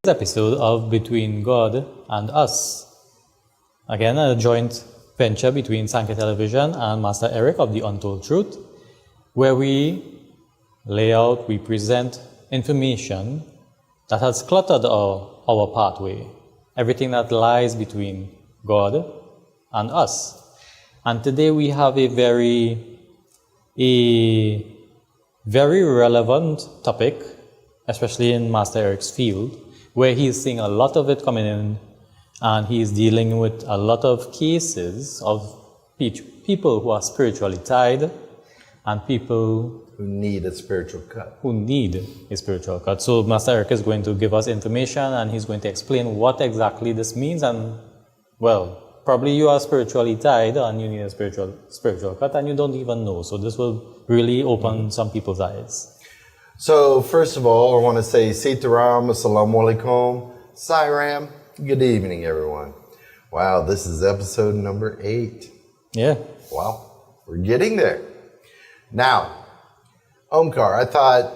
Episode of Between God and Us. Again, a joint venture between Sankhya Television and Master Eric of The Untold Truth, where we lay out, we present information that has cluttered our pathway, everything that lies between God and us. And today we have a very relevant topic, especially in Master Eric's field, where he's seeing a lot of it coming in, and he's dealing with a lot of cases of people who are spiritually tied and people who need a spiritual cut. So Master Eric is going to give us information, and he's going to explain what exactly this means. And well, probably you are spiritually tied and you need a spiritual cut and you don't even know. So this will really open some people's eyes. So first of all, I want to say Sitaram, Assalamu Alaikum, Sairam, good evening everyone. Wow, this is episode number 8. Yeah. Wow, we're getting there. Now, Omkar, I thought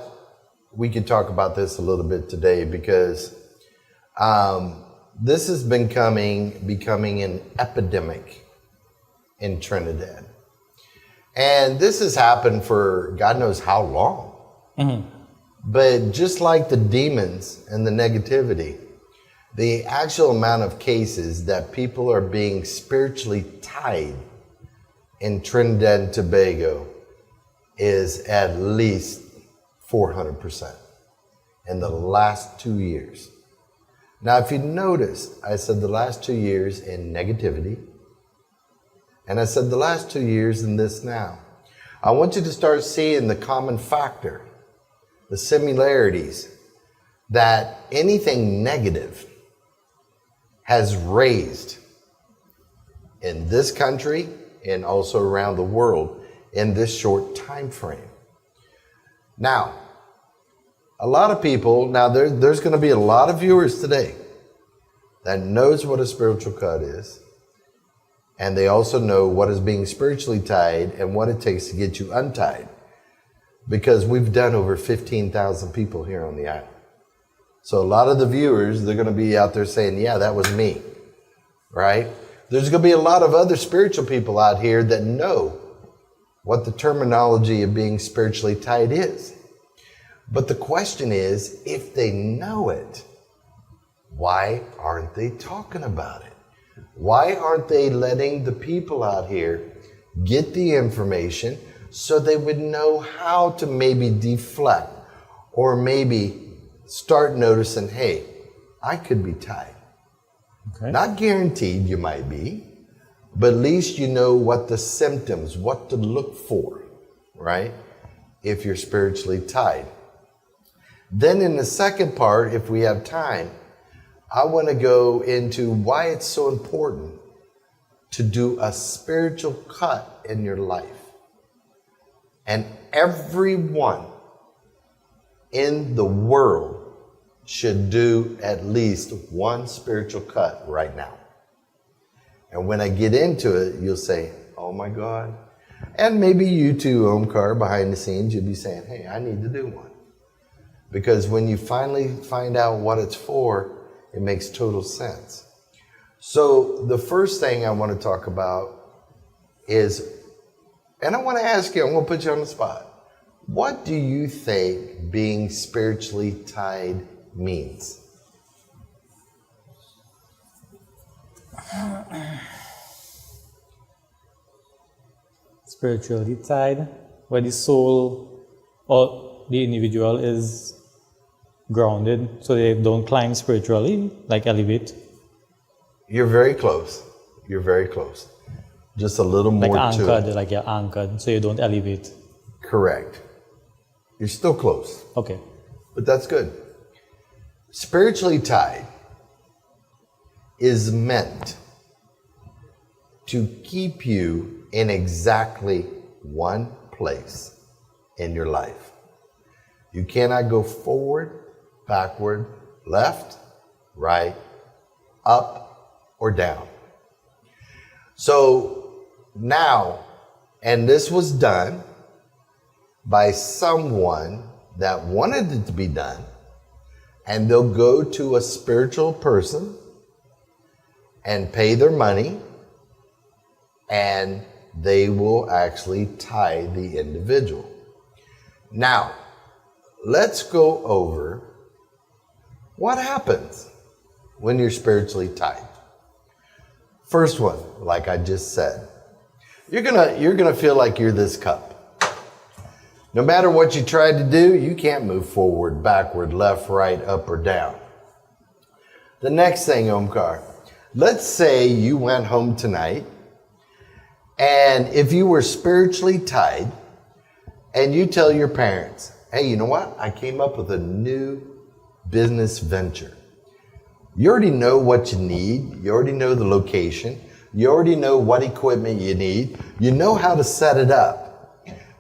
we could talk about this a little bit today because this has been becoming an epidemic in Trinidad. And this has happened for God knows how long. Mm-hmm. But just like the demons and the negativity, the actual amount of cases that people are being spiritually tied in Trinidad and Tobago is at least 400% in the last 2 years. Now, if you notice, I said the last 2 years in negativity, and I said the last 2 years in this now. I want you to start seeing the common factor, the similarities, that anything negative has raised in this country and also around the world in this short time frame. Now, a lot of people, now there's going to be a lot of viewers today that knows what a spiritual cut is, and they also know what is being spiritually tied and what it takes to get you untied. Because we've done over 15,000 people here on the island. So a lot of the viewers, they're going to be out there saying, yeah, that was me, right? There's going to be a lot of other spiritual people out here that know what the terminology of being spiritually tied is. But the question is, if they know it, why aren't they talking about it? Why aren't they letting the people out here get the information so they would know how to maybe deflect or maybe start noticing, hey, I could be tied. Okay. Not guaranteed you might be, but at least you know what the symptoms, what to look for, right? If you're spiritually tied. Then in the second part, if we have time, I want to go into why it's so important to do a spiritual cut in your life. And everyone in the world should do at least one spiritual cut right now. And when I get into it, you'll say, oh my God. And maybe you too, Omkar, behind the scenes, you'll be saying, hey, I need to do one. Because when you finally find out what it's for, it makes total sense. So the first thing I want to talk about is, and I want to ask you, I'm going to put you on the spot. What do you think being spiritually tied means? Spiritually tied, where the soul or the individual is grounded so they don't climb spiritually, like elevate. You're very close. You're very close. Just a little more like anchored, to it. like you're anchored, so you don't elevate. Correct. You're still close. Okay. But that's good. Spiritually tied is meant to keep you in exactly one place in your life. You cannot go forward, backward, left, right, up, or down. So now, and this was done by someone that wanted it to be done, and they'll go to a spiritual person and pay their money, and they will actually tie the individual. Now, let's go over what happens when you're spiritually tied. First one, like I just said, you're gonna feel like you're this cup. No matter what you try to do, you can't move forward, backward, left, right, up, or down. The next thing, Omkar, let's say you went home tonight, and if you were spiritually tied, and you tell your parents, hey, you know what? I came up with a new business venture. You already know what you need. You already know the location. You already know what equipment you need. You know how to set it up.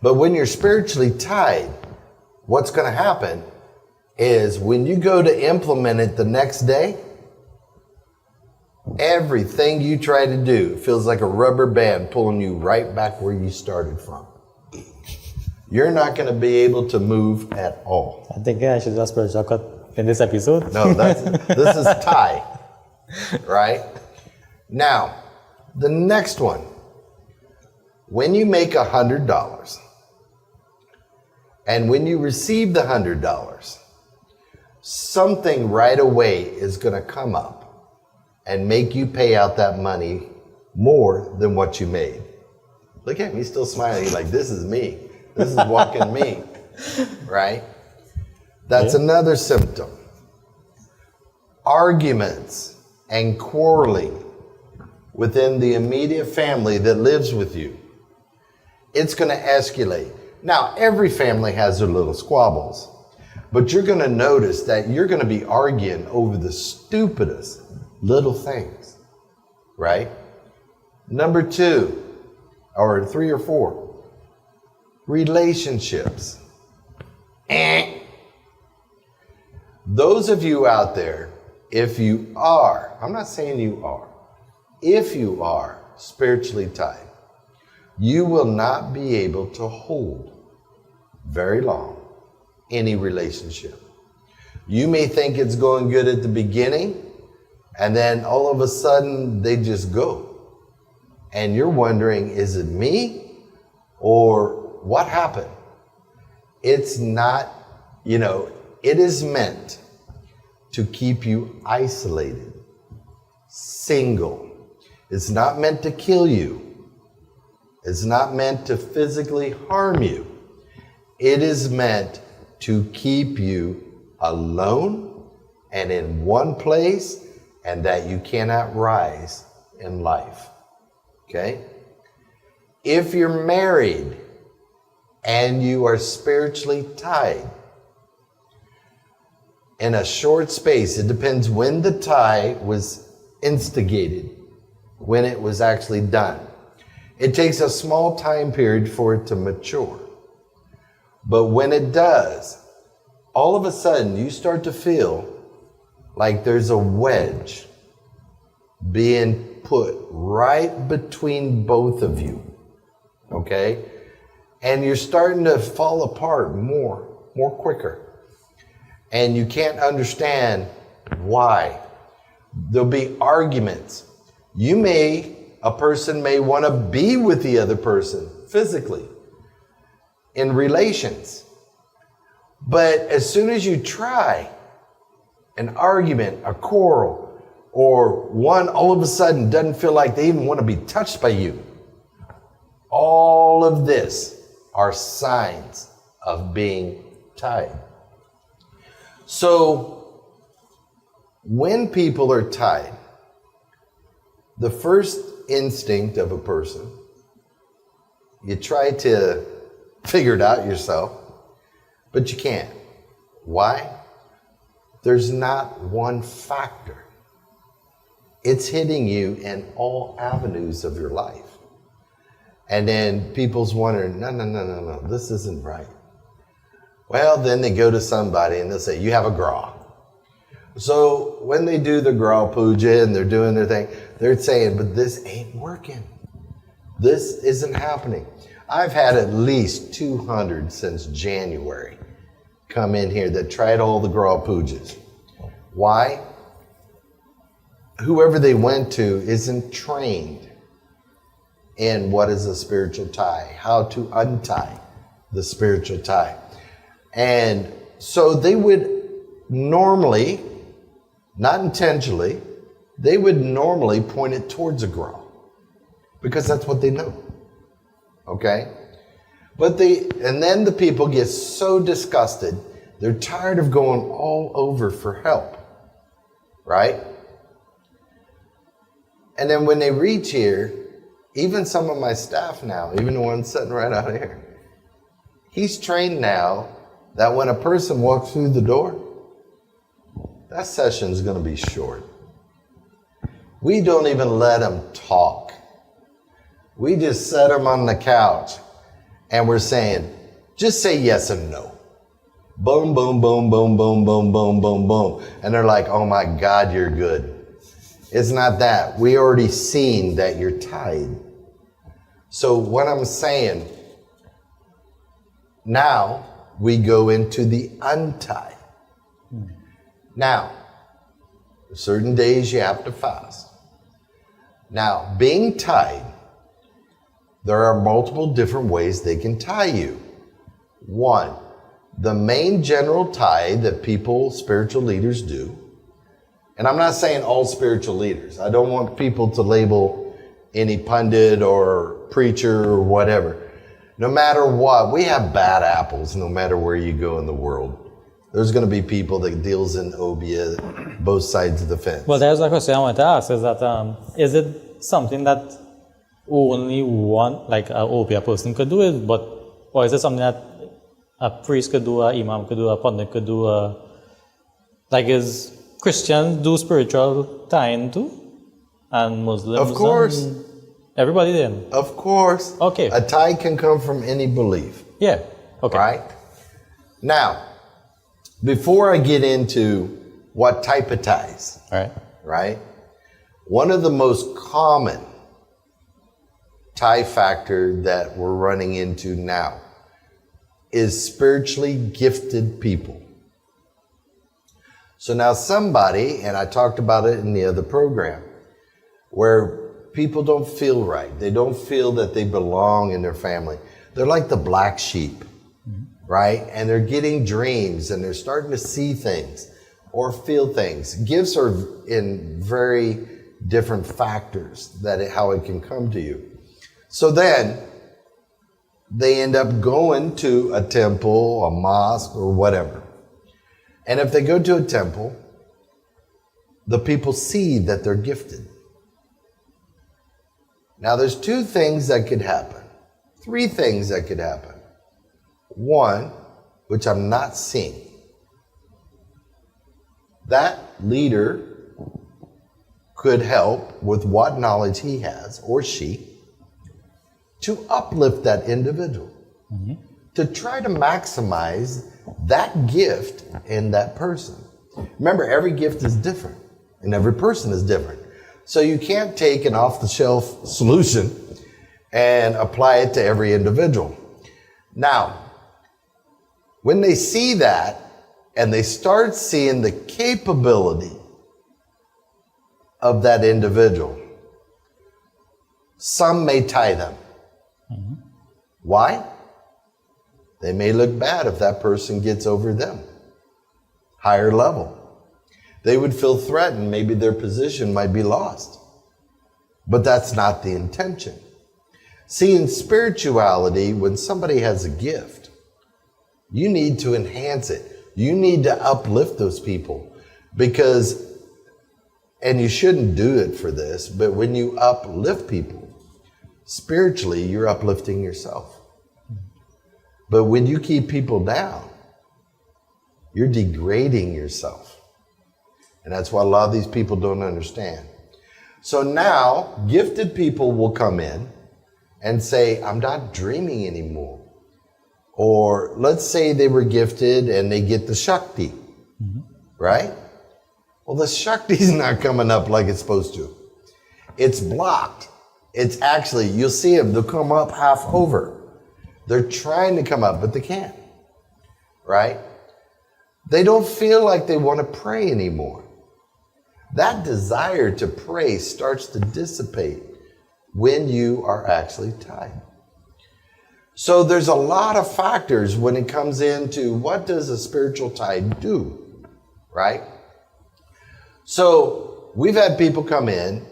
But when you're spiritually tied, what's going to happen is when you go to implement it the next day, everything you try to do feels like a rubber band pulling you right back where you started from. You're not going to be able to move at all. I think I should just spiritual cut in this episode. No, this is tie, right? Now, the next one. When you make $100, and when you receive the $100, something right away is going to come up and make you pay out that money more than what you made. Look at me still smiling like this is me. This is walking me, right? That's another symptom. Arguments and quarreling within the immediate family that lives with you. It's going to escalate. Now, every family has their little squabbles, but you're going to notice that you're going to be arguing over the stupidest little things, right? Number 2, or 3 or 4, relationships. Those of you out there, if you are, I'm not saying you are, if you are spiritually tied, you will not be able to hold very long any relationship. You may think it's going good at the beginning, and then all of a sudden they just go. And you're wondering, is it me or what happened? It's not, it is meant to keep you isolated, single. It's not meant to kill you. It's not meant to physically harm you. It is meant to keep you alone and in one place, and that you cannot rise in life. Okay? If you're married and you are spiritually tied, in a short space, it depends when the tie was instigated, when it was actually done. It takes a small time period for it to mature. But when it does, all of a sudden you start to feel like there's a wedge being put right between both of you. Okay? And you're starting to fall apart more quicker. And you can't understand why. There'll be arguments. A person may want to be with the other person physically in relations. But as soon as you try an argument, a quarrel, or one all of a sudden doesn't feel like they even want to be touched by you, all of this are signs of being tied. So when people are tied, the first instinct of a person, you try to figure it out yourself, but you can't. Why? There's not one factor. It's hitting you in all avenues of your life. And then people's wondering, no, this isn't right. Well, then they go to somebody and they'll say, you have a gra. So when they do the gra puja and they're doing their thing, they're saying, but this ain't working. This isn't happening. I've had at least 200 since January come in here that tried all the Graw Pujas. Why? Whoever they went to isn't trained in what is a spiritual tie, how to untie the spiritual tie. And so they would normally, not intentionally, they would normally point it towards a Graw because that's what they know. Okay? And then the people get so disgusted, they're tired of going all over for help. Right? And then when they reach here, even some of my staff now, even the one sitting right out here, he's trained now that when a person walks through the door, that session's going to be short. We don't even let them talk. We just set them on the couch and we're saying, just say yes and no. Boom, boom, boom, boom, boom, boom, boom, boom, boom. And they're like, oh my God, you're good. It's not that. We already seen that you're tied. So what I'm saying, now we go into the untie. Now, certain days you have to fast. Now, being tied, there are multiple different ways they can tie you. One, the main general tie that people, spiritual leaders do, and I'm not saying all spiritual leaders. I don't want people to label any pundit or preacher or whatever. No matter what, we have bad apples no matter where you go in the world. There's going to be people that deals in obia, both sides of the fence. Well, there's a question I want to ask, is that, is it something that only one, like an obia person could do it, or is it something that a priest could do, a imam could do, a pundit could do, is Christians do spiritual tying too? And Muslims? Of course. And everybody then? Of course. Okay. A tie can come from any belief. Yeah. Okay. Right? Now, before I get into what type of ties, right? One of the most common tie factor that we're running into now is spiritually gifted people. So now somebody, and I talked about it in the other program, where people don't feel right. They don't feel that they belong in their family. They're like the black sheep, right? And they're getting dreams and they're starting to see things or feel things. Gifts are in very different factors how it can come to you. So then they end up going to a temple, a mosque, or whatever. And if they go to a temple, the people see that they're gifted. Now there's two things that could happen. Three things that could happen. One, which I'm not seeing. That leader could help with what knowledge he has, or she, to uplift that individual. To try to maximize that gift in that person. Remember, every gift is different, and every person is different. So you can't take an off-the-shelf solution and apply it to every individual. Now, when they see that, and they start seeing the capability of that individual, some may tie them. Why? They may look bad if that person gets over them. Higher level. They would feel threatened. Maybe their position might be lost. But that's not the intention. See, in spirituality, when somebody has a gift, you need to enhance it. You need to uplift those people. Because, and you shouldn't do it for this, but when you uplift people, spiritually, you're uplifting yourself. But when you keep people down, you're degrading yourself. And that's what a lot of these people don't understand. So now, gifted people will come in and say, I'm not dreaming anymore. Or let's say they were gifted and they get the Shakti, right? Well, the Shakti's not coming up like it's supposed to. It's blocked. It's actually, you'll see them, they'll come up half over. They're trying to come up, but they can't, right? They don't feel like they want to pray anymore. That desire to pray starts to dissipate when you are actually tied. So there's a lot of factors when it comes into what does a spiritual tie do, right? So we've had people come in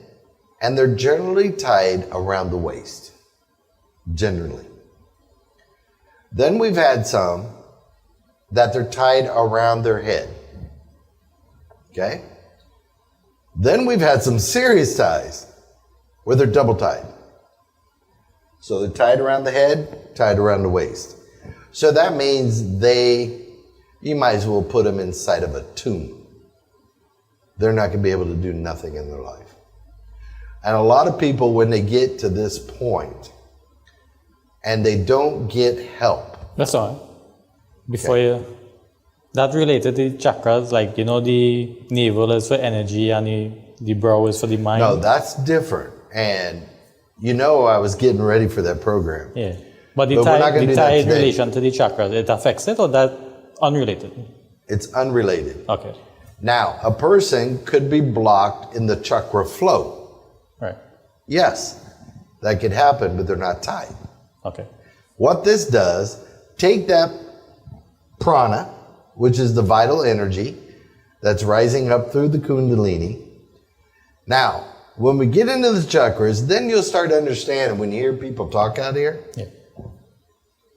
and they're generally tied around the waist, generally. Then we've had some that they're tied around their head, okay? Then we've had some serious ties where they're double tied. So they're tied around the head, tied around the waist. So that means you might as well put them inside of a tomb. They're not going to be able to do nothing in their life. And a lot of people, when they get to this point and they don't get help. That's all. That related to the chakras, like, the navel is for energy and the brow is for the mind. No, that's different. And I was getting ready for that program. Yeah. But the tie in relation to the chakras, it affects it or that unrelated? It's unrelated. Okay. Now, a person could be blocked in the chakra flow. Right. Yes, that could happen, but they're not tied. Okay. What this does, take that prana, which is the vital energy that's rising up through the kundalini. Now, when we get into the chakras, then you'll start to understand when you hear people talk out here,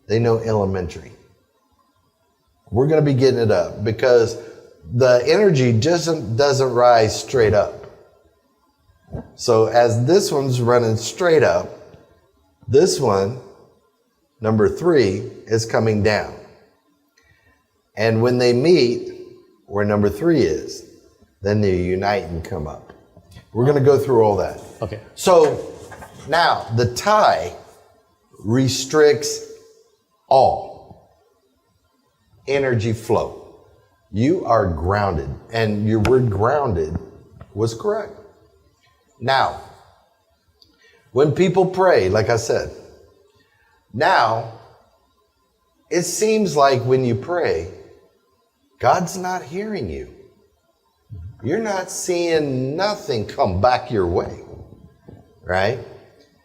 they know elementary. We're going to be getting it up because the energy doesn't rise straight up. So as this one's running straight up, this one, number 3, is coming down. And when they meet, where number 3 is, then they unite and come up. We're going to go through all that. Okay. So now the tie restricts all energy flow. You are grounded, and your word grounded was correct. Now, when people pray, like I said, now it seems like when you pray, God's not hearing you. You're not seeing nothing come back your way, right?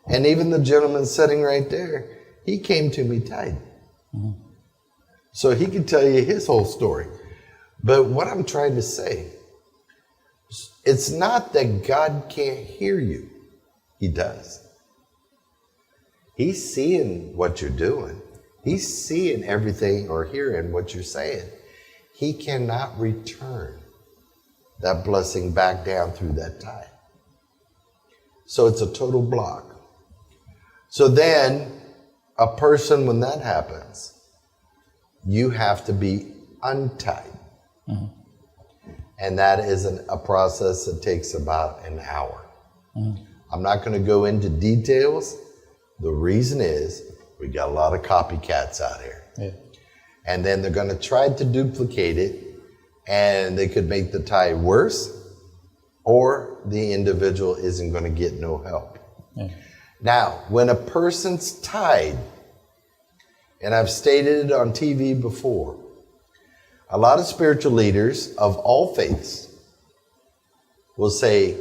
And even the gentleman sitting right there, he came to me tied. Mm-hmm. So he could tell you his whole story. But what I'm trying to say, it's not that God can't hear you. He does. He's seeing what you're doing. He's seeing everything or hearing what you're saying. He cannot return that blessing back down through that tie. So it's a total block. So then a person, when that happens, you have to be untied. Mm-hmm. And that is a process that takes about an hour. Mm-hmm. I'm not going to go into details. The reason is we got a lot of copycats out here. Yeah. And then they're going to try to duplicate it, and they could make the tie worse, or the individual isn't going to get no help. Yeah. Now, when a person's tied, and I've stated it on TV before, a lot of spiritual leaders of all faiths will say,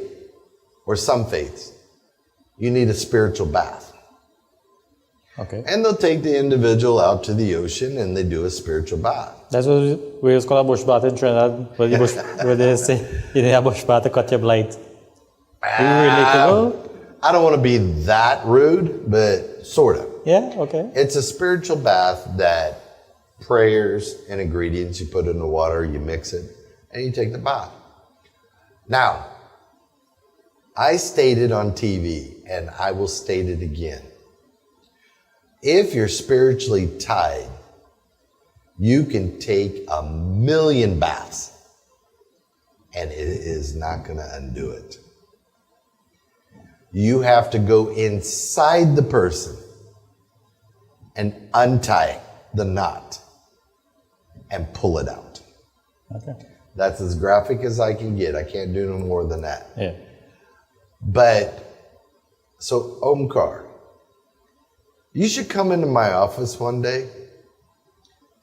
or some faiths, you need a spiritual bath. Okay. And they'll take the individual out to the ocean and they do a spiritual bath. That's what we call a bush bath in Trinidad, where they say you need a bush bath to cut your blight. I don't want to be that rude, but sort of. Yeah, okay. It's a spiritual bath that prayers and ingredients, you put in the water, you mix it, and you take the bath. Now, I stated on TV, and I will state it again. If you're spiritually tied, you can take 1,000,000 baths, and it is not going to undo it. You have to go inside the person and untie the knot and pull it out. Okay. That's as graphic as I can get. I can't do no more than that. Yeah. But, so Omkar, You should come into my office one day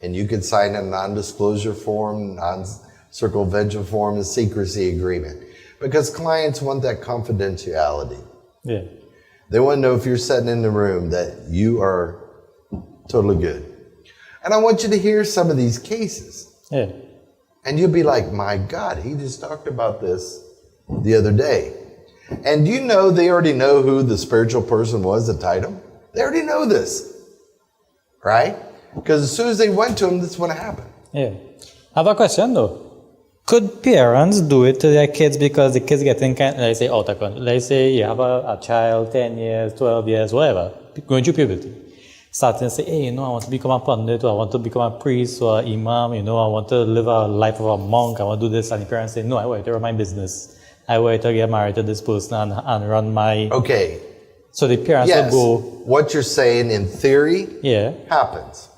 and you could sign a non-disclosure form, non-circumvention form, a secrecy agreement. Because clients want that confidentiality. Yeah. They want to know if you're sitting in the room that you are totally good. And I want you to hear some of these cases. Yeah. And you'll be like, my God, he just talked about this the other day. And you know they already know who the spiritual person was that tied him? They already know this. Right? Because as soon as they went to him, that's what happened. Yeah. I have a question though. Could parents do it to their kids because the kids getting kind of, let's say, out of control? Let's say you have a child, 10 years, 12 years, whatever, going through puberty. Starting to say, hey, I want to become a pundit, or I want to become a priest or an imam, I want to live a life of a monk, I want to do this. And the parents say, no, I want to run my business. I want to get married to this person and run my... Okay. So the parents will go... What you're saying in theory happens.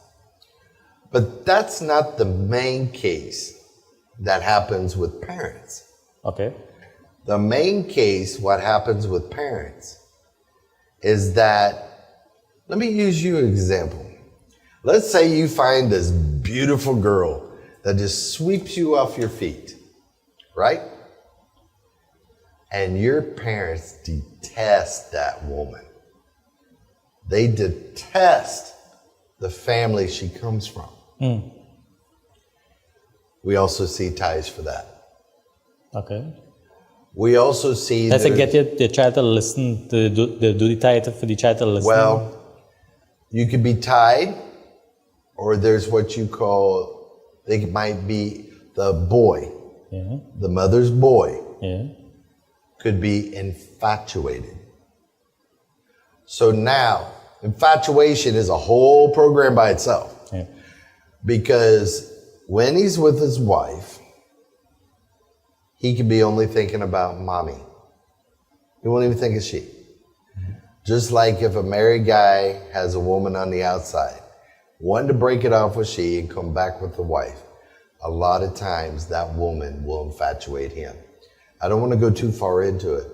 But that's not the main case that happens with parents. Okay. The main case, what happens with parents, is that, let me use you an example. Let's say you find this beautiful girl that just sweeps you off your feet, right? And your parents detest that woman. They detest the family she comes from. Mm. We also see ties for that. Okay. We also see... Let's say get the child to listen, to do the tie for the child to listen. Well, you could be tied, or there's what you call, they might be the boy, the mother's boy, could be infatuated. So now, infatuation is a whole program by itself. Yeah. Because when he's with his wife, he could be only thinking about mommy. He won't even think of she. Just like if a married guy has a woman on the outside, wanting to break it off with she and come back with the wife, a lot of times that woman will infatuate him. I don't want to go too far into it,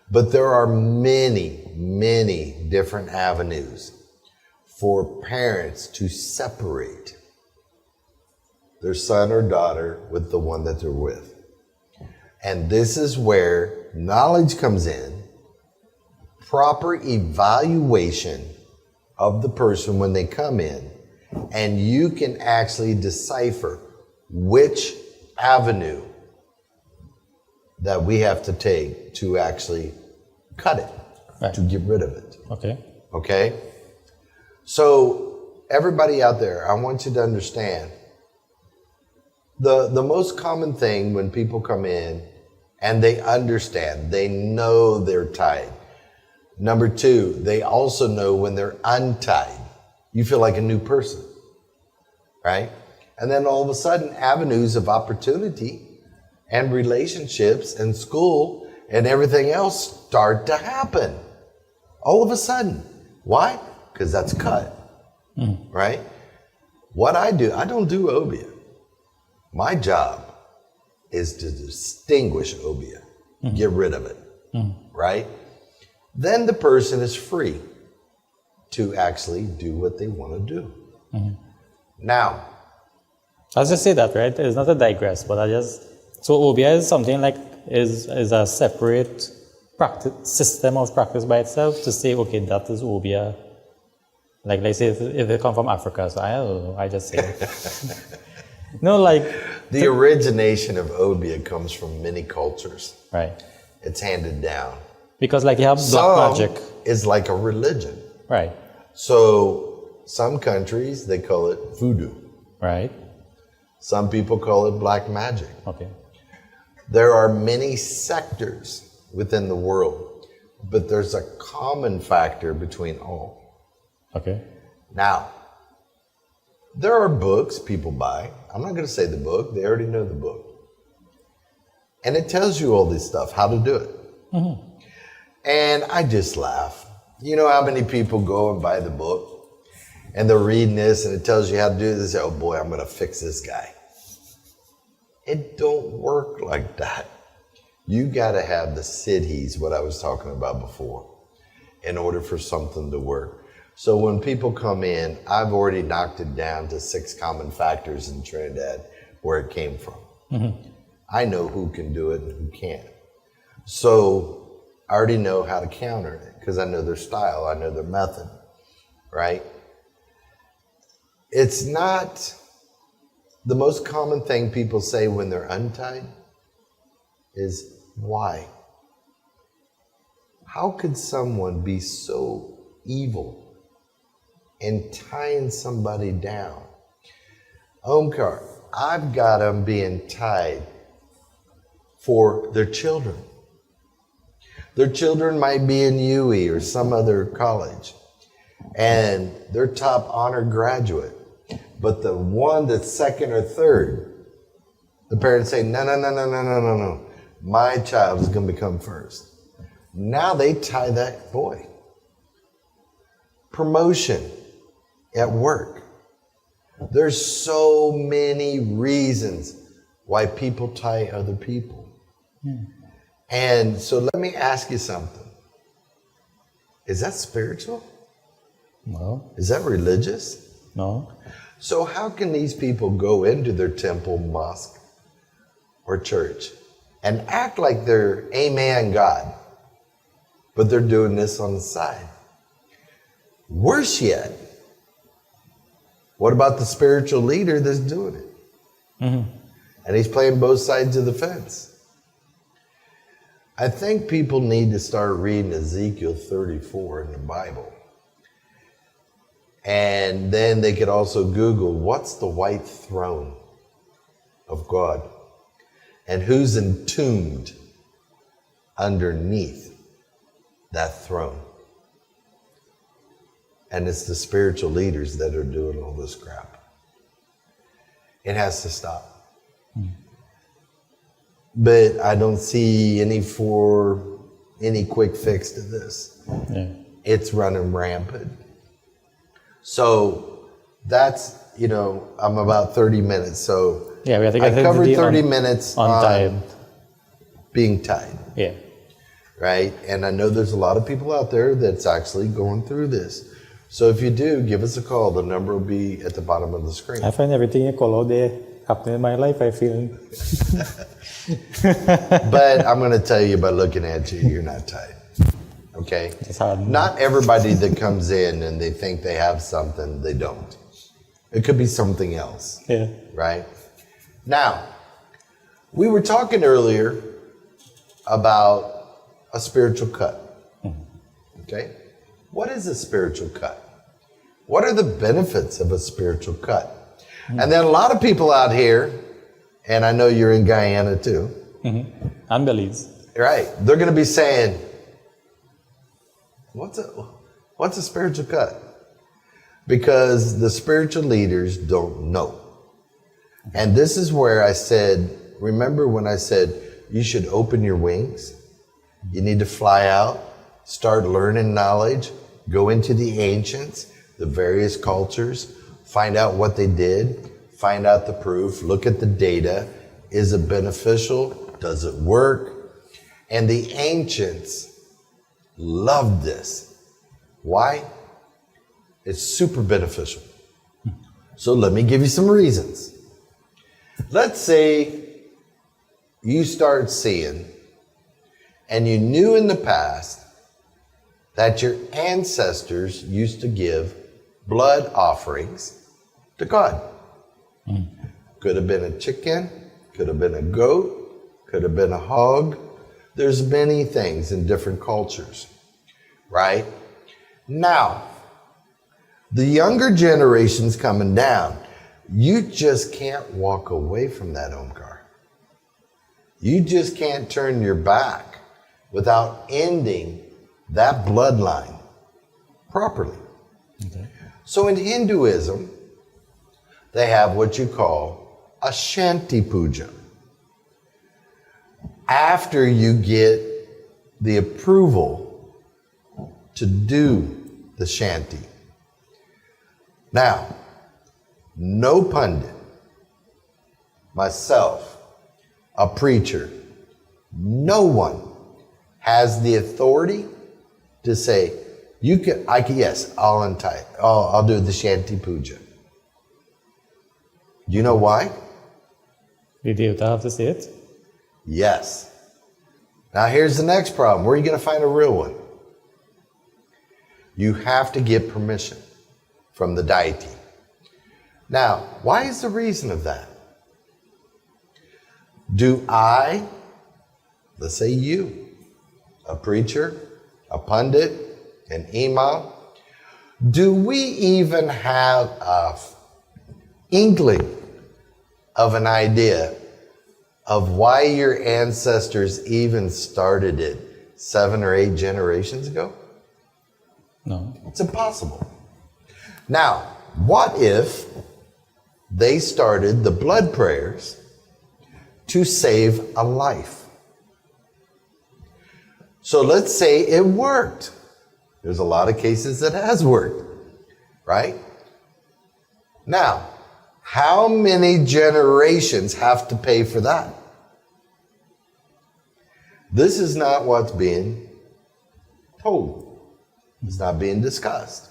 but there are many, many different avenues for parents to separate their son or daughter with the one that they're with. And this is where knowledge comes in, proper evaluation of the person when they come in, and you can actually decipher which avenue that we have to take to actually cut it, to get rid of it. Okay? So everybody out there, I want you to understand, the most common thing when people come in and they understand, they know they're tied. Number two, they also know when they're untied. You feel like a new person, right? And then all of a sudden, avenues of opportunity and relationships and school and everything else start to happen. All of a sudden. Why? Because that's cut, right? What I do, I don't do obia. My job is to distinguish obia, get rid of it, right? Then the person is free to actually do what they want to do. Now, I'll just say that, right? It's not a digress, but so obia is something like, is a separate practice, system of practice by itself to say, okay, that is obia. Like, let's say if it come from Africa, so I don't know, I just say. No, like... The origination of obia comes from many cultures. Right. It's handed down. Because like you have black magic. It's like a religion. Right. So some countries, they call it voodoo. Right. Some people call it black magic. Okay. There are many sectors within the world, but there's a common factor between all. Okay. Now, there are books people buy. I'm not going to say the book. They already know the book. And it tells you all this stuff, how to do it. And I just laugh. You know how many people go and buy the book and they're reading this and it tells you how to do this. They say, oh boy, I'm going to fix this guy. It don't work like that. You got to have the siddhis, what I was talking about before, in order for something to work. So when people come in, I've already knocked it down to 6 common factors in Trinidad where it came from. I know who can do it and who can't. So I already know how to counter it because I know their style, I know their method, right? It's not the most common thing people say when they're untied is why? How could someone be so evil in tying somebody down? Omkar, I've got them being tied for their children. Their children might be in UE or some other college, and they're top honor graduate. But the one that's second or third, the parents say, no. My child is going to become first. Now they tie that boy. Promotion at work. There's so many reasons why people tie other people. And so let me ask you something. Is that spiritual? No. Is that religious? No. So how can these people go into their temple, mosque, or church and act like they're amen God, but they're doing this on the side? Worse yet, what about the spiritual leader that's doing it? And he's playing both sides of the fence. I think people need to start reading Ezekiel 34 in the Bible. And then they could also Google, what's the white throne of God? And who's entombed underneath that throne? And it's the spiritual leaders that are doing all this crap. It has to stop. But I don't see any quick fix to this. Yeah. It's running rampant. So that's, I'm about 30 minutes. So Yeah, I think I covered 30 on, minutes tied. on being tied. Yeah. Right? And I know there's a lot of people out there that's actually going through this. So if you do, give us a call. The number will be at the bottom of the screen. I find everything you call out there happening in my life, I feel. But I'm going to tell you by looking at you, you're not tied. Okay? It's hard. Not everybody that comes in and they think they have something, they don't. It could be something else. Yeah. Right? Now, we were talking earlier about a spiritual cut. Okay? What is a spiritual cut? What are the benefits of a spiritual cut? And then a lot of people out here, and I know you're in Guyana too. And Belize. Right. They're going to be saying, what's a spiritual cut? Because the spiritual leaders don't know. And this is where I said, remember when I said you should open your wings? You need to fly out, start learning knowledge, go into the ancients, the various cultures, find out what they did, find out the proof, look at the data. Is it beneficial? Does it work? And the ancients loved this. Why? It's super beneficial. So let me give you some reasons. Let's say you start seeing, and you knew in the past that your ancestors used to give blood offerings to God. Could have been a chicken, could have been a goat, could have been a hog. There's many things in different cultures, right? Now, the younger generation's coming down. You just can't walk away from that, Omkar. You just can't turn your back without ending that bloodline properly. Okay. So in Hinduism, they have what you call a shanty puja. After you get the approval to do the shanty. Now, no pundit, myself, a preacher, no one has the authority to say, Yes, I'll do the Shanty Puja. Do you know why? The Devta have to say it? Yes. Now here's the next problem. Where are you going to find a real one? You have to get permission from the deity. Now, why is the reason of that? Do I, let's say you, a preacher, a pundit, an imam, do we even have an inkling of an idea of why your ancestors even started it 7 or 8 generations ago? No. It's impossible. Now, what if they started the blood prayers to save a life? So let's say it worked. There's a lot of cases that has worked, right? Now, how many generations have to pay for that? This is not what's being told. It's not being discussed.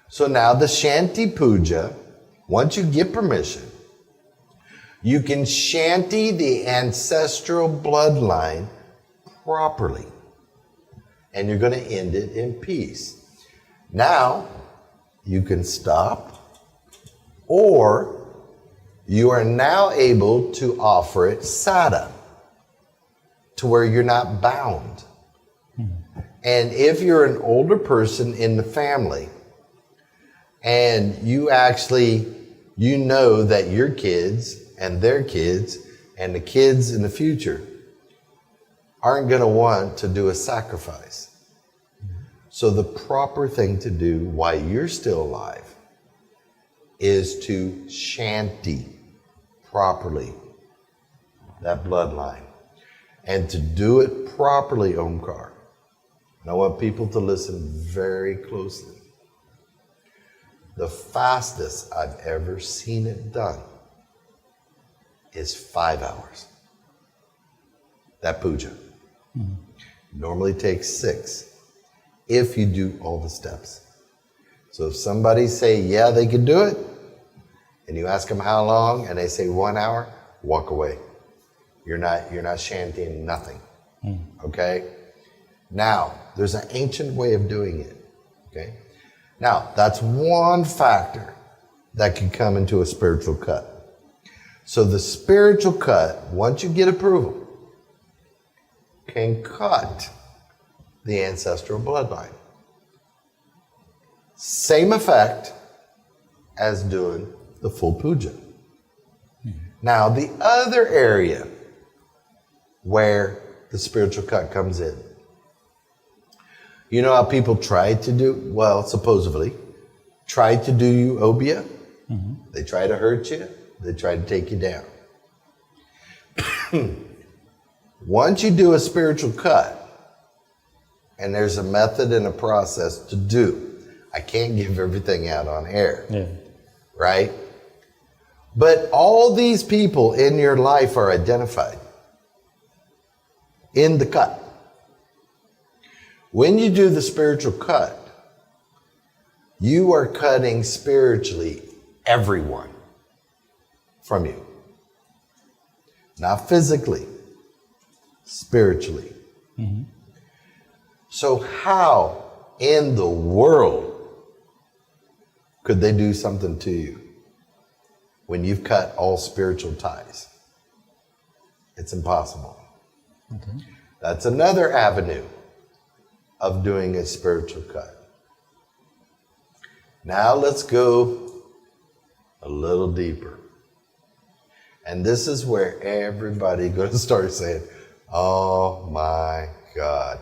So now the Shanty Puja, once you get permission, you can shanty the ancestral bloodline properly. And you're going to end it in peace. Now, you can stop, or you are now able to offer it sada, to where you're not bound. And if you're an older person in the family, and you know that your kids and their kids and the kids in the future aren't going to want to do a sacrifice. So the proper thing to do while you're still alive is to shanty properly that bloodline. And to do it properly, Omkar, and I want people to listen very closely. The fastest I've ever seen it done is 5 hours. That puja. Normally takes 6 if you do all the steps. So if somebody say, yeah, they can do it, and you ask them how long, and they say 1 hour, walk away. You're not shantying nothing. Okay? Now, there's an ancient way of doing it. Okay? Now, that's one factor that can come into a spiritual cut. So the spiritual cut, once you get approval, can cut the ancestral bloodline. Same effect as doing the full puja. Now, the other area where the spiritual cut comes in. You know how people tried to do, well, supposedly, tried to do you obia? They try to hurt you. They try to take you down. Once you do a spiritual cut, and there's a method and a process to do, I can't give everything out on air, right? But all these people in your life are identified in the cut. When you do the spiritual cut, you are cutting spiritually everyone from you. Not physically, spiritually. So how in the world could they do something to you when you've cut all spiritual ties? It's impossible. That's another avenue of doing a spiritual cut. Now let's go a little deeper. And this is where everybody going to start saying, oh my God,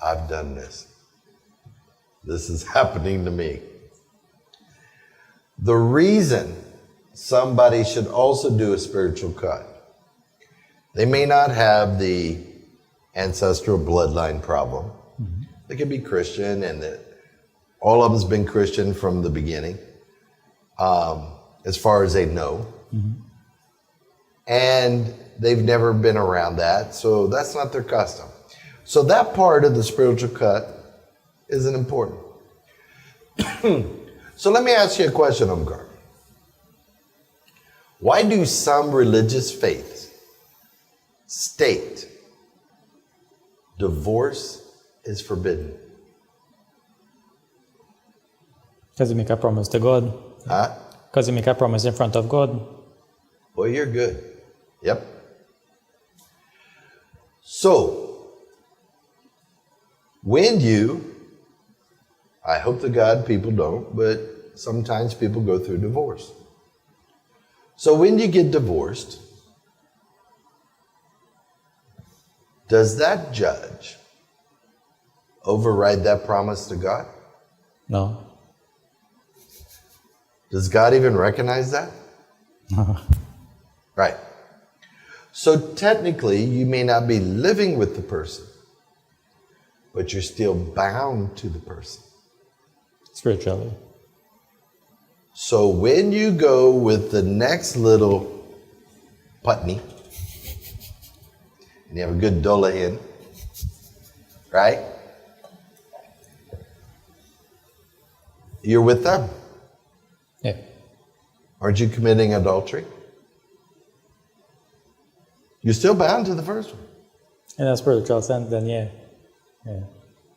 I've done this. This is happening to me. The reason somebody should also do a spiritual cut, they may not have the ancestral bloodline problem. They could be Christian, and all of them's been Christian from the beginning, as far as they know. And they've never been around that, so that's not their custom. So that part of the spiritual cut isn't important. So let me ask you a question, Omkar. Why do some religious faiths state divorce is forbidden? Because you make a promise to God. Huh? Because you make a promise in front of God. Well, you're good. Yep. So, when I hope to God people don't, but sometimes people go through divorce. So when you get divorced, does that judge override that promise to God? No. Does God even recognize that? Right. So technically, you may not be living with the person, but you're still bound to the person. Spiritually. So when you go with the next little putney, and you have a good dola in, right? You're with them. Yeah. Aren't you committing adultery? You're still bound to the first one. In a spiritual sense, then yeah. Yeah.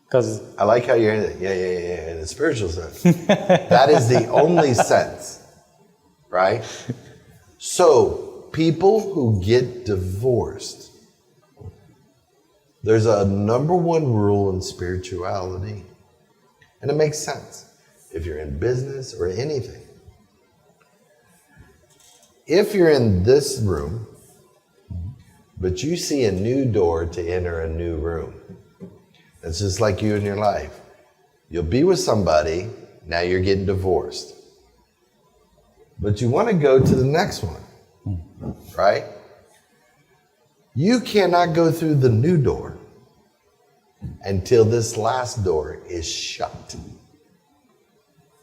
Because I like how you're in it. Yeah, in a spiritual sense. That is the only sense, right? So, people who get divorced, there's a number one rule in spirituality, and it makes sense if you're in business or anything. If you're in this room, but you see a new door to enter a new room, it's just like you in your life. You'll be with somebody, now you're getting divorced. But you want to go to the next one, right? You cannot go through the new door until this last door is shut.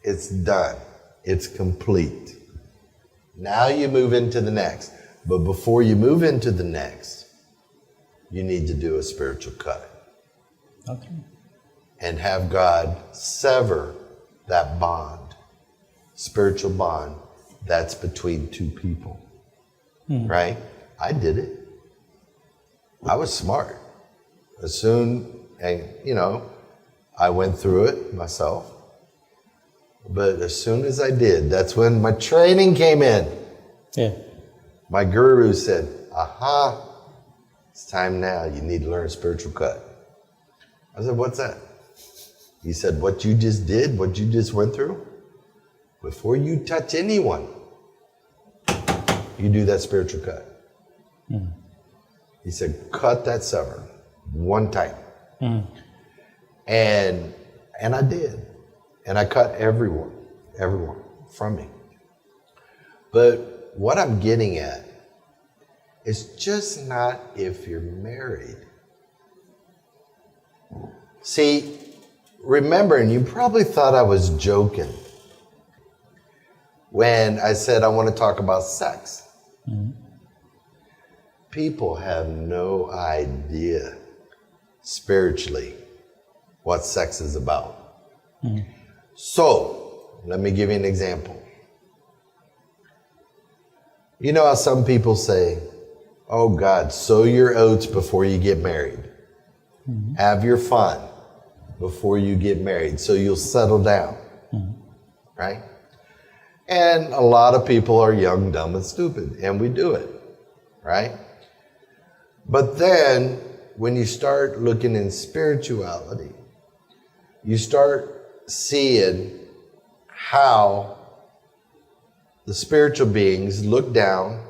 It's done. It's complete. Now you move into the next. But before you move into the next, you need to do a spiritual cut. okay. And have God sever that bond, spiritual bond that's between two people. Right? I did it. I was smart. I went through it myself. But as soon as I did, that's when my training came in. Yeah. My guru said, aha, it's time now. You need to learn spiritual cut. I said, what's that? He said, what you just did, what you just went through, before you touch anyone, you do that spiritual cut. He said, cut that sever one time. And I did. And I cut everyone from me. But what I'm getting at is just not if you're married. See, remember, and you probably thought I was joking when I said I want to talk about sex. People have no idea spiritually what sex is about. So, let me give you an example. You know how some people say, oh God, sow your oats before you get married. Have your fun before you get married so you'll settle down. Right? And a lot of people are young, dumb, and stupid, and we do it. Right? But then, when you start looking in spirituality, you start seeing how the spiritual beings look down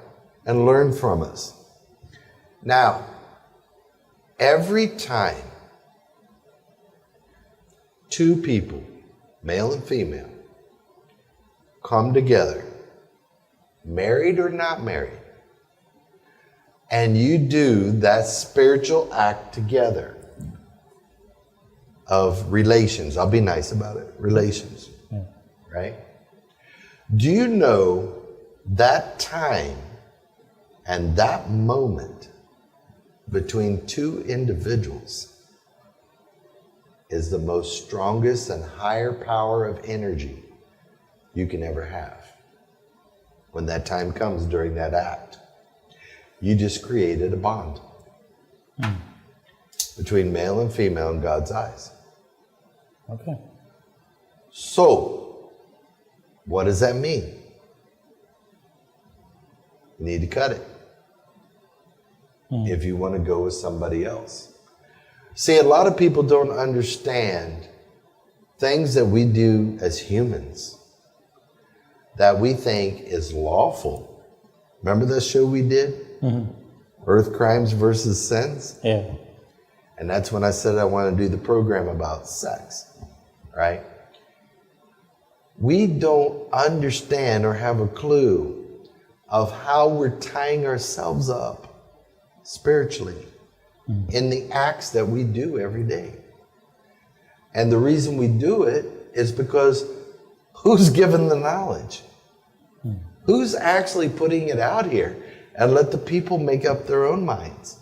and learn from us. Now, every time two people, male and female, come together, married or not married, and you do that spiritual act together of relations, I'll be nice about it, relations, right? Do you know that time and that moment between two individuals is the most strongest and higher power of energy you can ever have. When that time comes during that act, you just created a bond between male and female in God's eyes. Okay. So, what does that mean? You need to cut it if you want to go with somebody else. See, a lot of people don't understand things that we do as humans that we think is lawful. Remember that show we did? Earth Crimes versus Sins? Yeah. And that's when I said I want to do the program about sex, right? We don't understand or have a clue of how we're tying ourselves up spiritually in the acts that we do every day. And the reason we do it is because who's given the knowledge? Who's actually putting it out here? And let the people make up their own minds,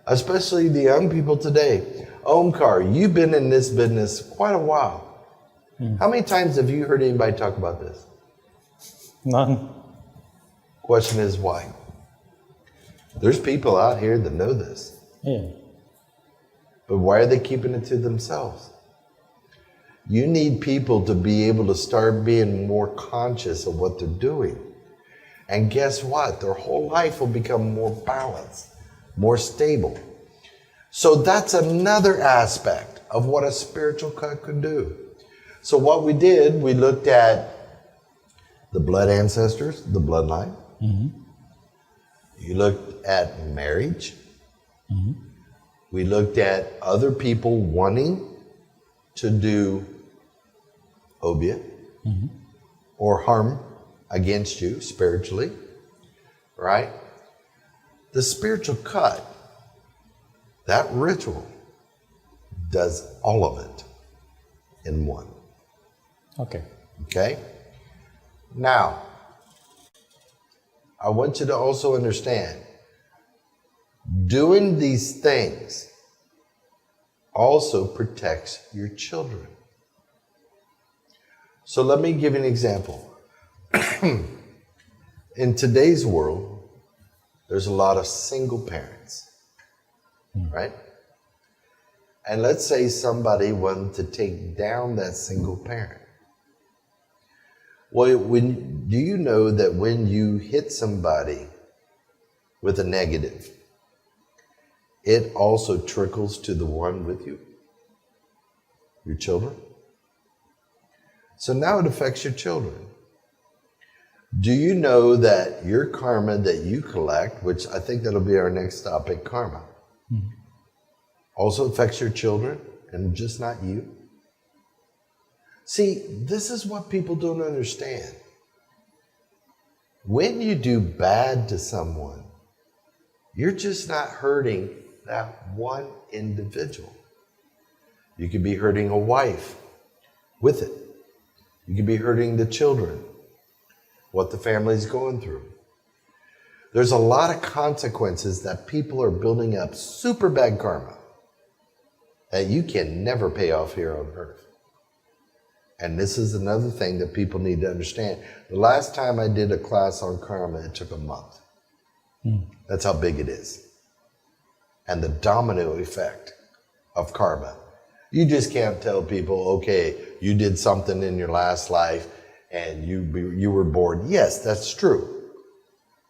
especially the young people today. Omkar, you've been in this business quite a while. How many times have you heard anybody talk about this? None. Question is why? There's people out here that know this. Yeah. But why are they keeping it to themselves? You need people to be able to start being more conscious of what they're doing. And guess what? Their whole life will become more balanced, more stable. So that's another aspect of what a spiritual cut could do. So what we did, we looked at the blood ancestors, the bloodline. You looked at marriage. We looked at other people wanting to do obia or harm against you spiritually, right? The spiritual cut, that ritual, does all of it in one. Okay. Okay? Now, I want you to also understand, doing these things also protects your children. So let me give you an example. In today's world, there's a lot of single parents, right? And let's say somebody wanted to take down that single parent. Well, do you know that when you hit somebody with a negative, it also trickles to the one with you, your children? So now it affects your children. Do you know that your karma that you collect, which I think that'll be our next topic, karma, also affects your children and just not you? See, this is what people don't understand. When you do bad to someone, you're just not hurting that one individual. You could be hurting a wife with it. You could be hurting the children, what the family's going through. There's a lot of consequences that people are building up super bad karma that you can never pay off here on earth. And this is another thing that people need to understand. The last time I did a class on karma, it took a month. That's how big it is. And the domino effect of karma. You just can't tell people, okay, you did something in your last life and you were born. Yes, that's true.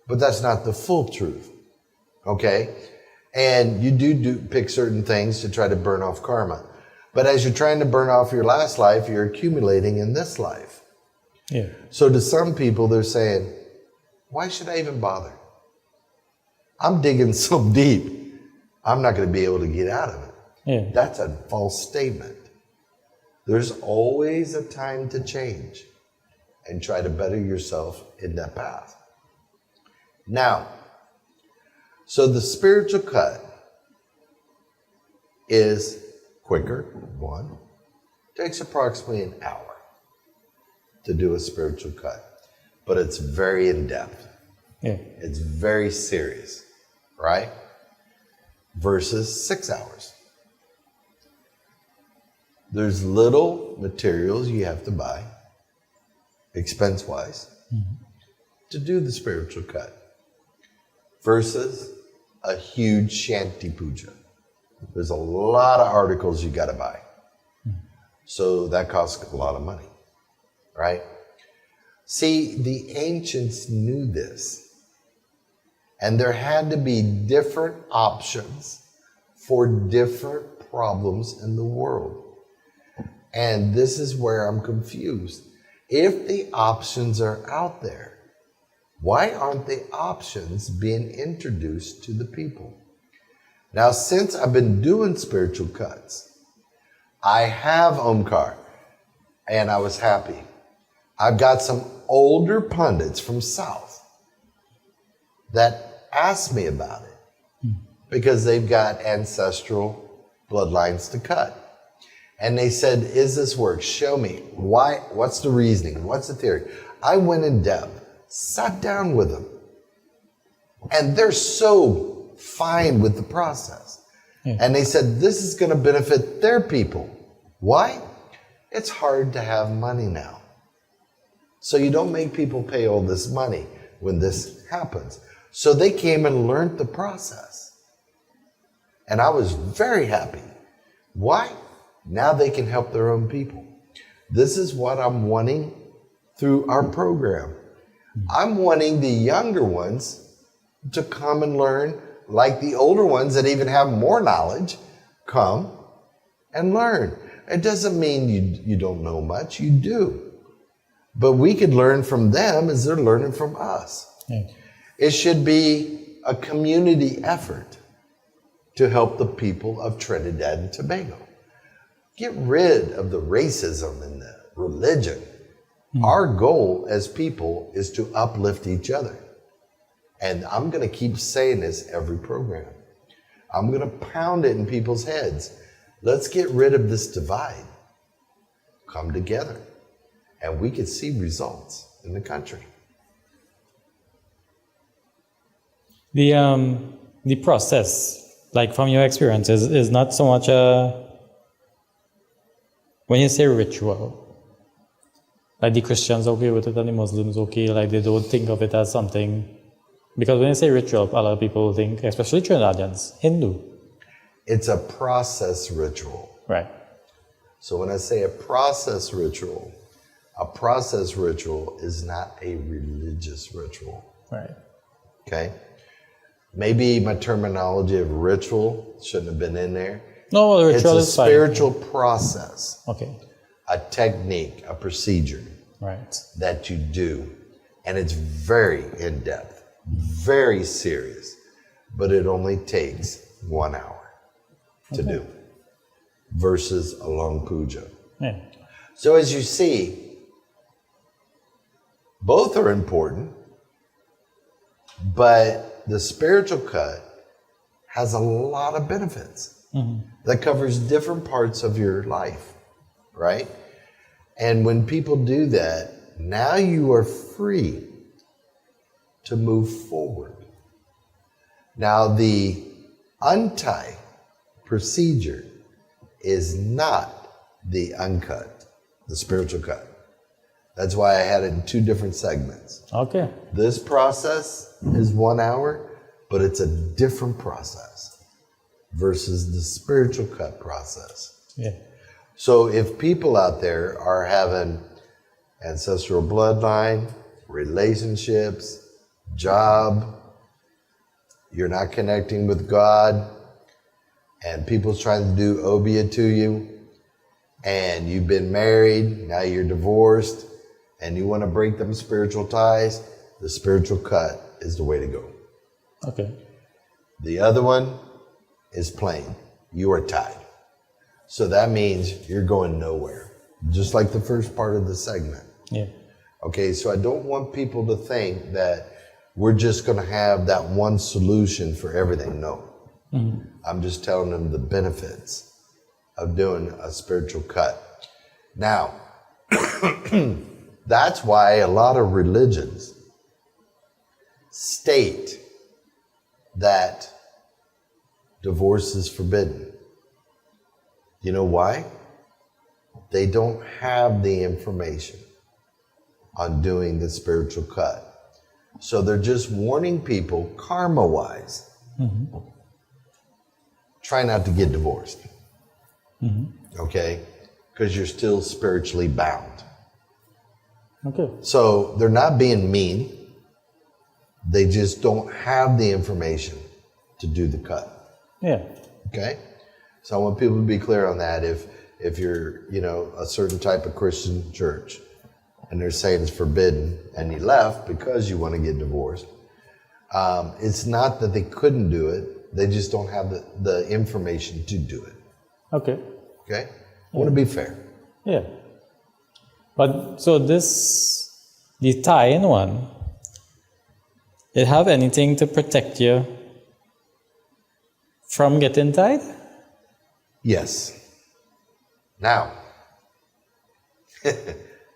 But that's not the full truth. Okay? And you do pick certain things to try to burn off karma. But as you're trying to burn off your last life, you're accumulating in this life. Yeah. So to some people, they're saying, why should I even bother? I'm digging so deep, I'm not going to be able to get out of it. Yeah. That's a false statement. There's always a time to change and try to better yourself in that path. Now, so the spiritual cut is quicker, one. Takes approximately an hour to do a spiritual cut, but it's very in-depth. Yeah. It's very serious, right? Versus 6 hours. There's little materials you have to buy, expense-wise, to do the spiritual cut versus a huge shanty puja. There's a lot of articles you got to buy. So that costs a lot of money, right? See, the ancients knew this. And there had to be different options for different problems in the world. And this is where I'm confused. If the options are out there, why aren't the options being introduced to the people? Now, since I've been doing spiritual cuts, I have Omkar, and I was happy. I've got some older pundits from South that asked me about it because they've got ancestral bloodlines to cut. And they said, is this work? Show me. Why? What's the reasoning? What's the theory? I went in depth, sat down with them, and they're so fine with the process. Yeah. And they said, this is going to benefit their people. Why? It's hard to have money now. So you don't make people pay all this money when this happens. So they came and learned the process. And I was very happy. Why? Now they can help their own people. This is what I'm wanting through our program. I'm wanting the younger ones to come and learn, like the older ones that even have more knowledge, come and learn. It doesn't mean you don't know much, you do. But we could learn from them as they're learning from us. Yeah. It should be a community effort to help the people of Trinidad and Tobago. Get rid of the racism and the religion. Our goal as people is to uplift each other. And I'm going to keep saying this every program. I'm going to pound it in people's heads. Let's get rid of this divide. Come together. And we could see results in the country. The process, like from your experience, is not so much when you say ritual, like the Christians okay with it and the Muslims okay, like they don't think of it as something, because when you say ritual, a lot of people think, especially Trinidadians, Hindu. It's a process ritual. Right. So when I say a process ritual is not a religious ritual. Right. Okay? Maybe my terminology of ritual shouldn't have been in there. No, the ritual is fine. It's a spiritual process. Okay. A technique, a procedure. Right. That you do. And it's very in-depth, very serious, but it only takes 1 hour to do versus a long puja. Yeah. So as you see, both are important, but the spiritual cut has a lot of benefits that covers different parts of your life, right? And when people do that, now you are free to move forward. Now the untie procedure is not the uncut, the spiritual cut. That's why I had it in 2 different segments. Okay. This process is 1 hour, but it's a different process versus the spiritual cut process. Yeah. So if people out there are having ancestral bloodline, relationships, job, you're not connecting with God, and people's trying to do obia to you, and you've been married, now you're divorced, and you want to break them spiritual ties, the spiritual cut is the way to go. Okay. The other one is plain. You are tied. So that means you're going nowhere, just like the first part of the segment. Yeah. Okay, so I don't want people to think that we're just going to have that one solution for everything. No. I'm just telling them the benefits of doing a spiritual cut. Now, that's why a lot of religions state that divorce is forbidden. You know why? they don't have the information on doing the spiritual cut. So they're just warning people karma-wise. Try not to get divorced. Okay? Because you're still spiritually bound. Okay. So they're not being mean. They just don't have the information to do the cut. Yeah. Okay? So I want people to be clear on that. If you're, a certain type of Christian church and they're saying it's forbidden and you left because you want to get divorced, it's not that they couldn't do it. They just don't have the information to do it. Okay. Okay? I want to be fair. Yeah. But so the tie-in one, it have anything to protect you from getting tied? Yes. Now,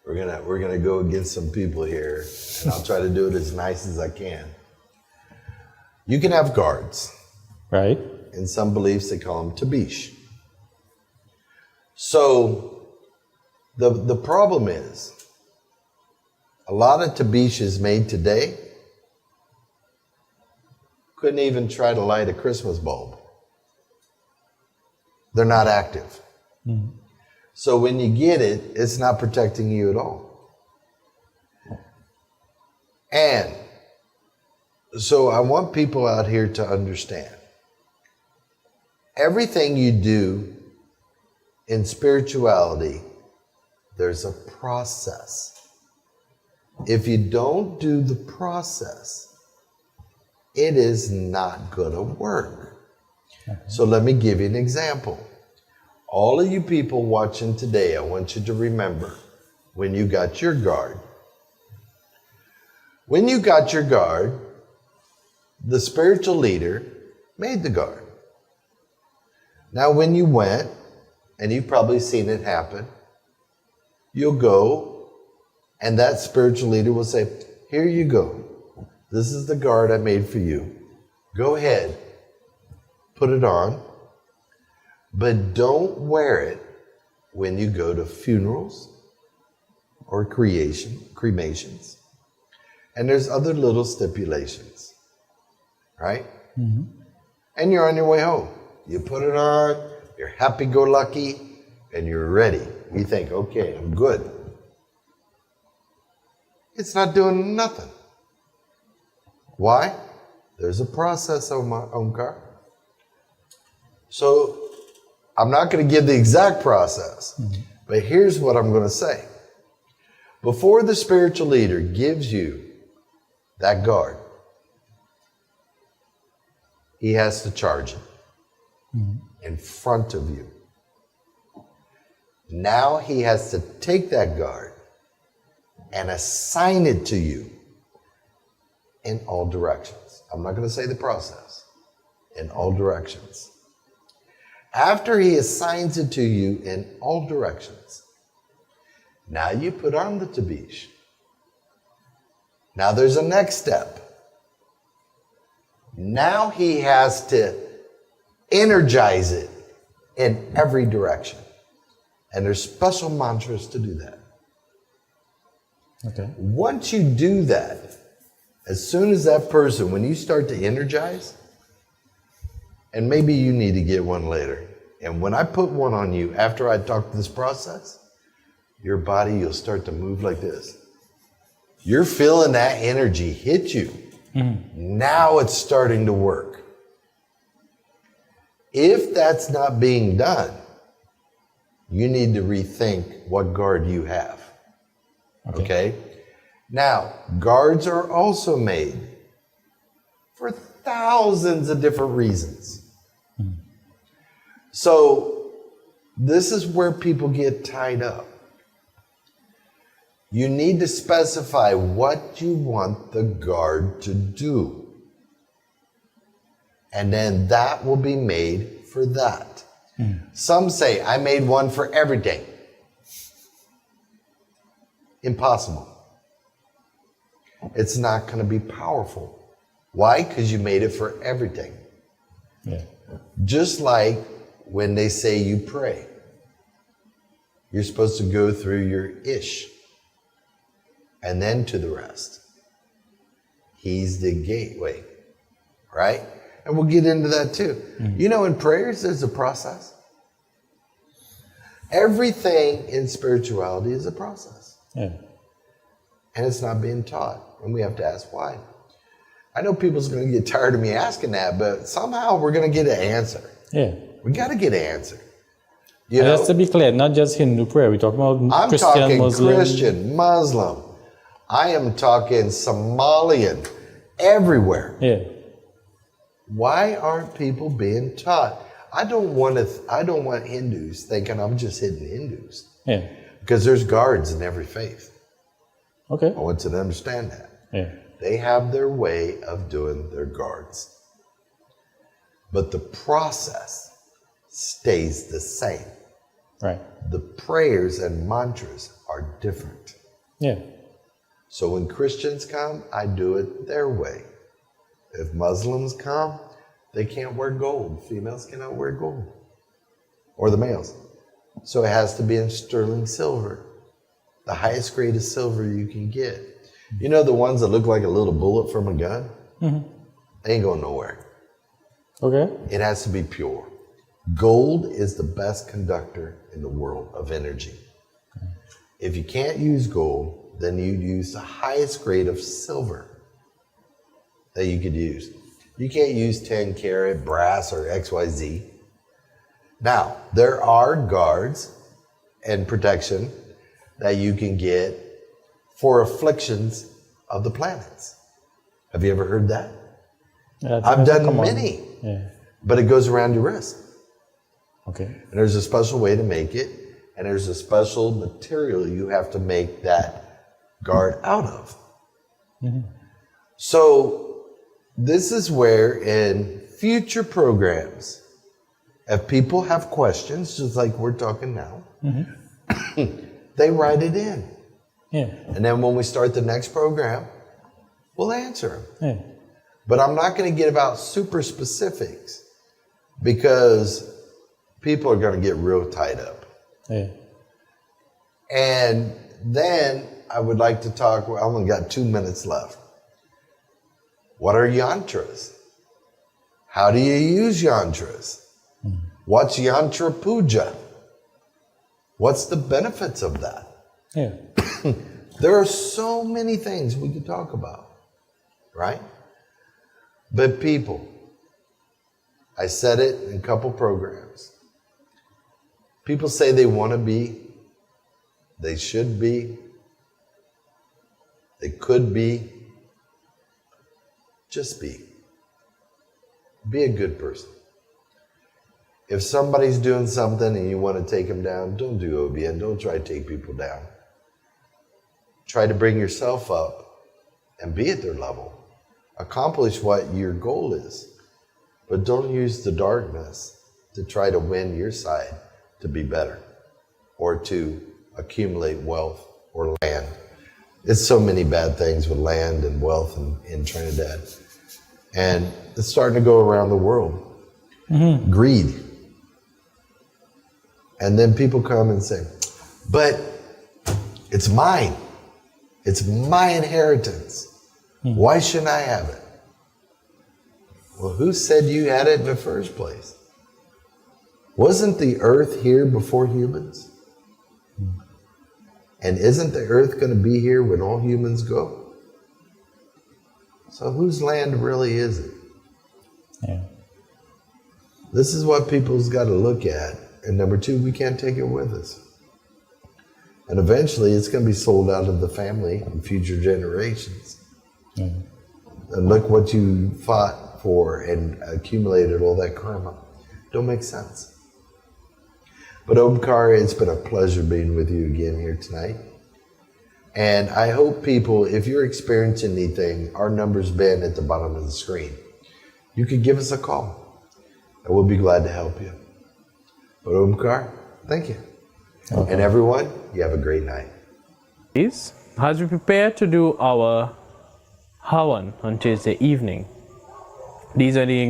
we're gonna go against some people here, and I'll try to do it as nice as I can. You can have guards. Right. In some beliefs, they call them tabish. So the problem is, a lot of tabishes made today couldn't even try to light a Christmas bulb. They're not active. So when you get it, it's not protecting you at all. And so I want people out here to understand, everything you do in spirituality, there's a process. If you don't do the process, it is not going to work. So let me give you an example. All of you people watching today, I want you to remember when you got your guard. When you got your guard, the spiritual leader made the guard. Now when you went, and you've probably seen it happen, you'll go, and that spiritual leader will say, here you go. This is the guard I made for you. Go ahead, put it on, but don't wear it when you go to funerals or cremations. And there's other little stipulations, right? And you're on your way home. You put it on, you're happy-go-lucky, and you're ready. You think, okay, I'm good. It's not doing nothing. Why? There's a process, Omkar. So I'm not going to give the exact process, but here's what I'm going to say. Before the spiritual leader gives you that guard, he has to charge it in front of you. Now he has to take that guard and assign it to you in all directions. I'm not going to say the process. In all directions. After he assigns it to you in all directions, now you put on the tabish. Now there's a next step. Now he has to energize it in every direction. And there's special mantras to do that. Okay. Once you do that, as soon as that person, when you start to energize, and maybe you need to get one later, and when I put one on you after I talk this process, your body, you'll start to move like this. You're feeling that energy hit you. Now it's starting to work. If that's not being done, you need to rethink what guard you have. Okay? Now, guards are also made for thousands of different reasons. So, this is where people get tied up. You need to specify what you want the guard to do. And then that will be made for that. Some say, I made one for everything. Impossible. It's not going to be powerful. Why? Because you made it for everything. Yeah. Just like when they say you pray. You're supposed to go through your ish and then to the rest. He's the gateway, right? And we'll get into that too. You know, in prayers, there's a process. Everything in spirituality is a process. Yeah. And it's not being taught. And we have to ask why. I know people's going to get tired of me asking that, but somehow we're going to get an answer. Yeah. We got to get an answer. You And know, just to be clear, not just Hindu prayer. We're talking about I'm Christian, talking Muslim. Christian, Muslim. I am talking Somalian, everywhere. Yeah. Why aren't people being taught? I don't want Hindus thinking I'm just hitting Hindus. Yeah. Because there's guards in every faith. Okay. I want you to understand that. Yeah. They have their way of doing their guards. But the process stays the same. Right. The prayers and mantras are different. Yeah. So when Christians come, I do it their way. If Muslims come, they can't wear gold. Females cannot wear gold. Or the males. So it has to be in sterling silver. The highest grade of silver you can get. You know the ones that look like a little bullet from a gun? They ain't going nowhere. Okay. It has to be pure. Gold is the best conductor in the world of energy. If you can't use gold, then you'd use the highest grade of silver that you could use. You can't use 10 karat brass or XYZ. Now, there are guards and protection that you can get for afflictions of the planets. Have you ever heard that? Yeah, I've done many, Yeah. but it goes around your wrist. Okay. And there's a special way to make it, and there's a special material you have to make that guard out of. So this is where in future programs, if people have questions, just like we're talking now, they write it in. Yeah. And then when we start the next program, we'll answer them. Yeah. But I'm not going to get about super specifics because people are going to get real tied up. Yeah. And then I would like to talk, I only got 2 minutes left. What are yantras? How do you use yantras? What's yantra puja? What's the benefits of that? Yeah. There are so many things we could talk about, right? But people, I said it in a couple programs. People say they want to be, they should be, they could be. Just be. Be a good person. If somebody's doing something and you want to take them down, don't do obia and don't try to take people down. Try to bring yourself up and be at their level. Accomplish what your goal is. But don't use the darkness to try to win your side to be better or to accumulate wealth or land. It's so many bad things with land and wealth in Trinidad. And it's starting to go around the world. Greed. And then people come and say, but it's mine. It's my inheritance. Why shouldn't I have it? Well, who said you had it in the first place? Wasn't the earth here before humans? And isn't the earth going to be here when all humans go? So whose land really is it? Yeah. This is what people's got to look at. And number two, we can't take it with us. And eventually it's going to be sold out of the family in future generations. And look what you fought for and accumulated all that karma. Don't make sense. But Omkar, it's been a pleasure being with you again here tonight. And I hope people, if you're experiencing anything, our number's been at the bottom of the screen. You could give us a call, and we'll be glad to help you. But Omkar, thank you. Okay. And everyone, you have a great night. As we prepare to do our Havan on Tuesday evening, these are the